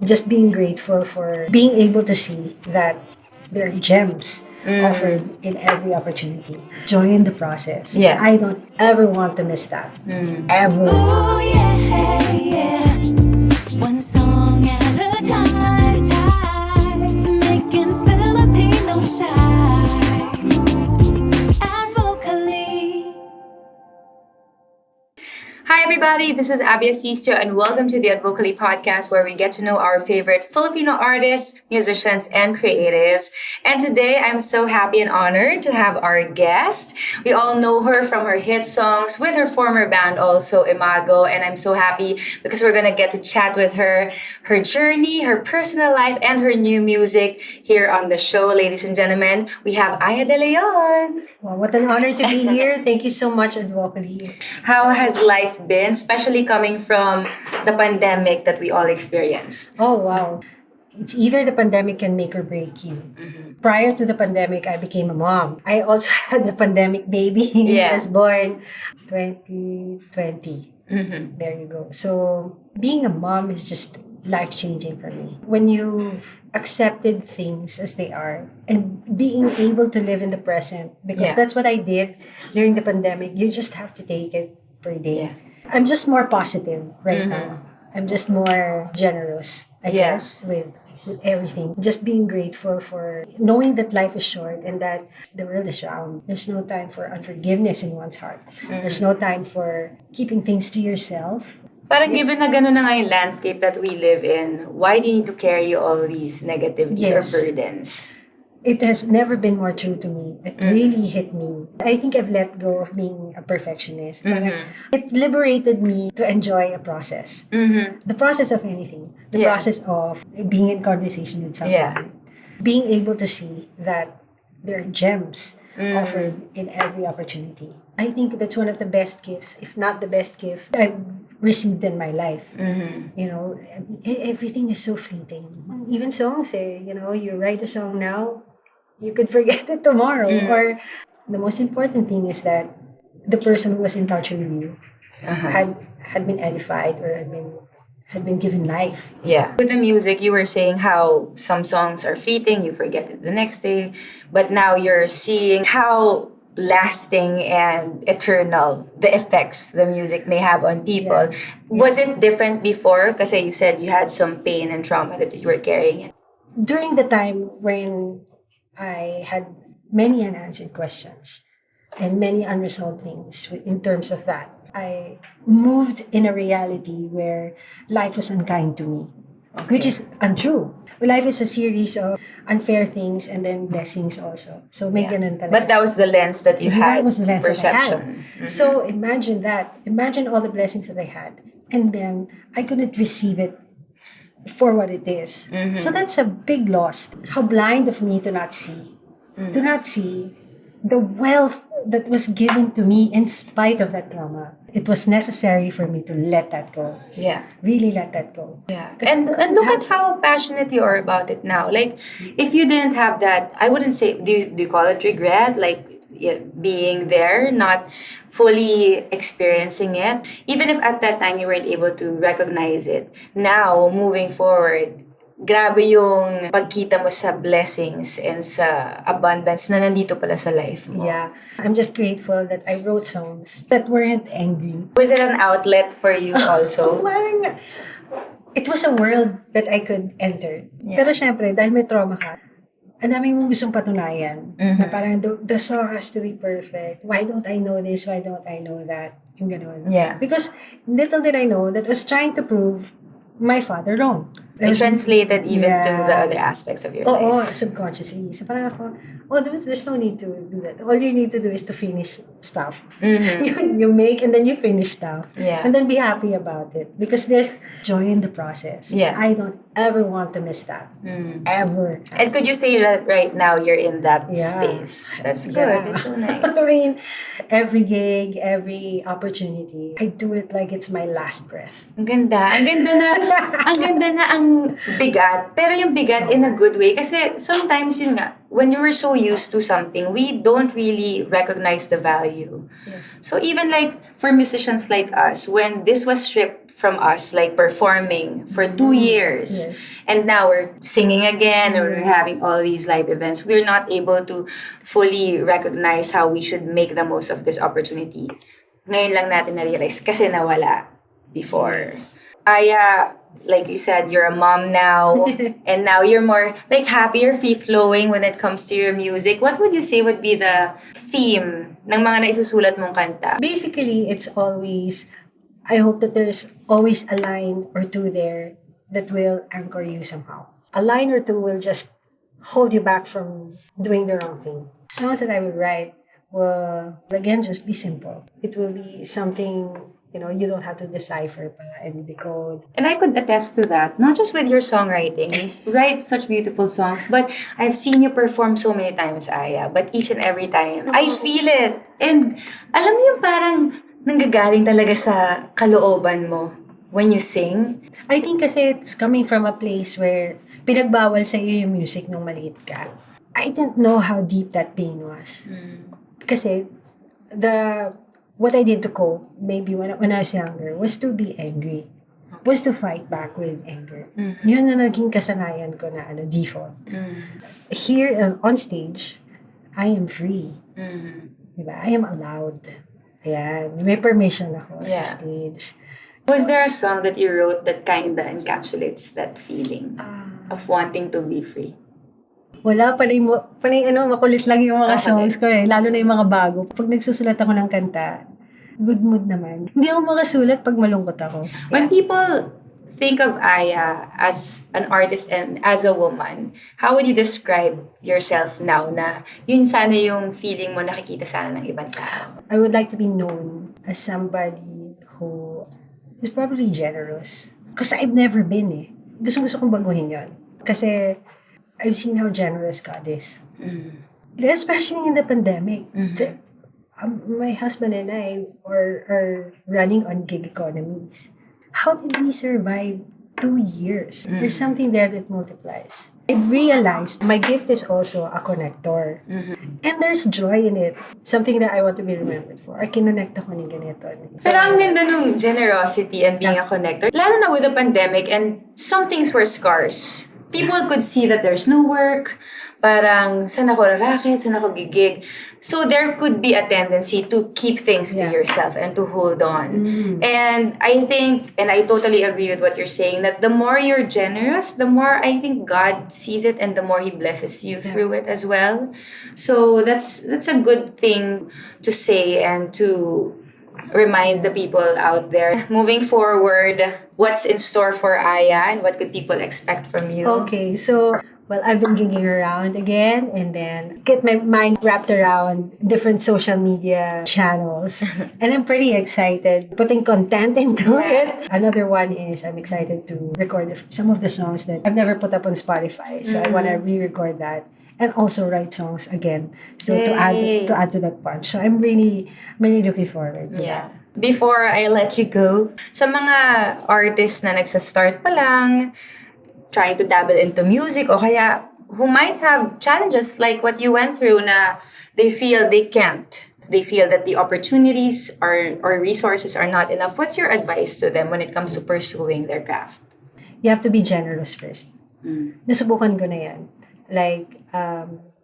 just being grateful for being able to see that there are gems offered in every opportunity. Joy in the process. Yeah. I don't ever want to miss that. Ever. Oh yeah, yeah. One song at a time, making Filipino shine. Advocally. Hi, everybody. This is Abia Sisto, and welcome to the Advocally podcast, where we get to know our favorite Filipino artists, musicians, and creatives. And today, I'm so happy and honored to have our guest. We all know her from her hit songs with her former band, also Imago. And I'm so happy because we're gonna get to chat with her journey, her personal life, and her new music here on the show, ladies and gentlemen. We have Aia de Leon. Wow, what an honor to be here. Thank you so much, Advocally. How has life been, especially coming from the pandemic that we all experienced? Oh, wow. It's either the pandemic can make or break you. Prior to the pandemic, I became a mom. I also had the pandemic baby. He Yeah. was born 2020. There you go. So being a mom is just life-changing for me. When you've accepted things as they are and being able to live in the present, because Yeah. that's what I did during the pandemic. You just have to take it per day. Yeah. I'm just more positive right now. I'm just more generous, I Yeah. guess, with everything. Just being grateful for knowing that life is short and that the world is round. There's no time for unforgiveness in one's heart. There's no time for keeping things to yourself. Parang Yes. given na gano'n na nga yung landscape that we live in, why do you need to carry all these negativities Yes. or burdens? It has never been more true to me. It really hit me. I think I've let go of being a perfectionist. Parang it liberated me to enjoy a process. The process of anything. The Yeah. process of being in conversation with someone. Yeah. Being able to see that there are gems offered in every opportunity. I think that's one of the best gifts, if not the best gift I've received in my life. You know, everything is so fleeting. Even songs, you write a song now, you could forget it tomorrow. Or the most important thing is that the person who was in touch with you had been edified or had been given life. Yeah. With the music, you were saying how some songs are fleeting, you forget it the next day, but now you're seeing how lasting and eternal the effects the music may have on people. Yeah. Was it different before? Because you said you had some pain and trauma that you were carrying. During the time when I had many unanswered questions and many unresolved things in terms of that, I moved in a reality where life was unkind to me, which is untrue. Life is a series of unfair things and then blessings also. So may ganun talaga. But that was the lens that you had. That was the lens that I perception. had. So imagine that. Imagine all the blessings that I had. And then I couldn't receive it for what it is. So that's a big loss. How blind of me to not see. To not see the wealth that was given to me in spite of that trauma. It was necessary for me to let that go. Yeah. Really let that go. Yeah. 'Cause And look at how passionate you are about it now. Like, if you didn't have that, I wouldn't say, do you call it regret? Like, yeah, being there, not fully experiencing it. Even if at that time you weren't able to recognize it. Now, moving forward, grabe yung pagkita mo sa blessings and sa abundance na nandito pala sa life mo. Yeah. I'm just grateful that I wrote songs that weren't angry. Was it an outlet for you also? Parang, it was a world that I could enter. Yeah. Pero syempre, dahil may trauma ka, ang daming mong gustong patunayan. Na parang, the song has to be perfect. Why don't I know this? Why don't I know that? Yung ganun. Yeah. Because little did I know that was trying to prove my father wrong. It translated even to the Yeah. other aspects of your Oo, life. subconsciously. So parang ako, there's no need to do that. All you need to do is to finish stuff. You make and then you finish stuff. Yeah. And then be happy about it. Because there's joy in the process. Yeah. I don't ever want to miss that. Ever. And could you say that right now you're in that Yeah. space? That's good. Yeah. It's so nice. I mean, every gig, every opportunity, I do it like it's my last breath. Ang ganda. Ang ganda na Ang ganda na ang bigat. Pero yung bigat in a good way. Kasi sometimes yun nga, when you were so used to something, we don't really recognize the value. Yes. So even like for musicians like us, when this was stripped from us, like performing for 2 years, Yes. and now we're singing again, or we're having all these live events, we're not able to fully recognize how we should make the most of this opportunity. Ngayon lang natin na-realize kasi nawala before. Aya, like you said, you're a mom now, and now you're more like happier, free-flowing when it comes to your music. What would you say would be the theme ng mga naisusulat mong kanta? Basically, it's always, I hope that there's always a line or two there that will anchor you somehow. A line or two will just hold you back from doing the wrong thing. Songs that I would write will, again, just be simple. It will be something, you don't have to decipher pa and decode. And I could attest to that, not just with your songwriting. You write such beautiful songs, but I've seen you perform so many times, Aya. But each and every time, I feel it. And alam mo yung parang nanggagaling talaga sa kalooban mo when you sing. I think kasi it's coming from a place where pinagbawal sa iyo yung music nung maliit ka. I didn't know how deep that pain was. Kasi what I did to cope, maybe when I was younger, was to be angry. Was to fight back with anger. Yun na naging kasanayan ko na default. Here on stage, I am free. Diba? I am allowed. Ayan. May permission ako sa stage. Was there a song that you wrote that kinda encapsulates that feeling of wanting to be free? Wala, panay makulit lang yung mga songs ko lalo na yung mga bago. Pag nagsusulat ako ng kanta, good mood naman. Hindi ako makasulat pag malungkot ako. When people think of Aya as an artist and as a woman, how would you describe yourself now na yun sana yung feeling mo nakikita sana ng ibang tao? I would like to be known as somebody who is probably generous. Because I've never been Gusto kong baguhin yon. Kasi I've seen how generous God is. Especially in the pandemic. My husband and I are running on gig economies. How did we survive 2 years? There's something there that multiplies. I've realized my gift is also a connector. And there's joy in it. Something that I want to be remembered for. Kinonect ako ni ganito. Pero ang ganda nung generosity and being a connector. Lalo na with the pandemic and some things were scarce. People could see that there's no work. Parang, saan ako rarakit, saan ako gigig. So there could be a tendency to keep things to yourself and to hold on. And I think, and I totally agree with what you're saying, that the more you're generous, the more I think God sees it and the more He blesses you through it as well. So that's a good thing to say and to remind the people out there. Moving forward, what's in store for Aya and what could people expect from you? Okay, so, well, I've been gigging around again and then get my mind wrapped around different social media channels. And I'm pretty excited putting content into it. Another one is I'm excited to record some of the songs that I've never put up on Spotify. So I want to re-record that. And also write songs again. So to add to that punch. So I'm really looking forward to that. Before I let you go, sa mga artists na nagsastart pa lang, trying to dabble into music, o kaya who might have challenges like what you went through na they feel they can't. They feel that the opportunities or resources are not enough. What's your advice to them when it comes to pursuing their craft? You have to be generous first. Nasubukan ko na yan. Like,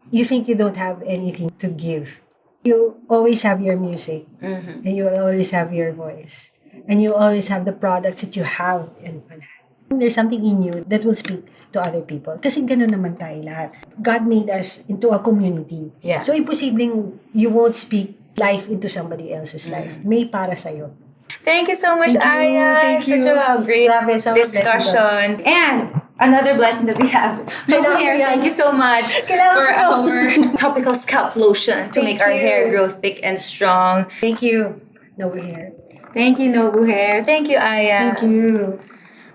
you think you don't have anything to give. You always have your music. And you will always have your voice. And you always have the products that you have on hand. There's something in you that will speak to other people. Kasi gano'n naman tayo lahat. God made us into a community. Yeah. So, imposibleng you won't speak life into somebody else's life. May para sa'yo. Thank you so much, Thank you. Aya. Thank It's such you. a great Grabe, sobrang discussion. And another blessing that we have. Kailangan Hair, yan. thank you so much Kailangan for ko. our topical scalp lotion to Thank make our you. hair grow thick and strong. Thank you. No, we're here. Thank you, Nobu Hair. Thank you, Aya. Thank you.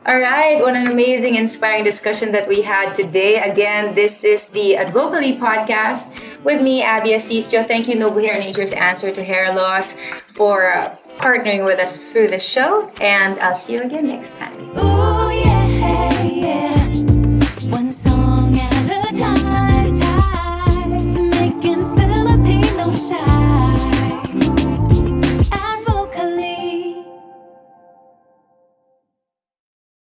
All right, what an amazing, inspiring discussion that we had today. Again, this is the Advocally podcast with me, Abby Asistio. Thank you, Nobu Hair Nature's Answer to Hair Loss, for partnering with us through this show. And I'll see you again next time.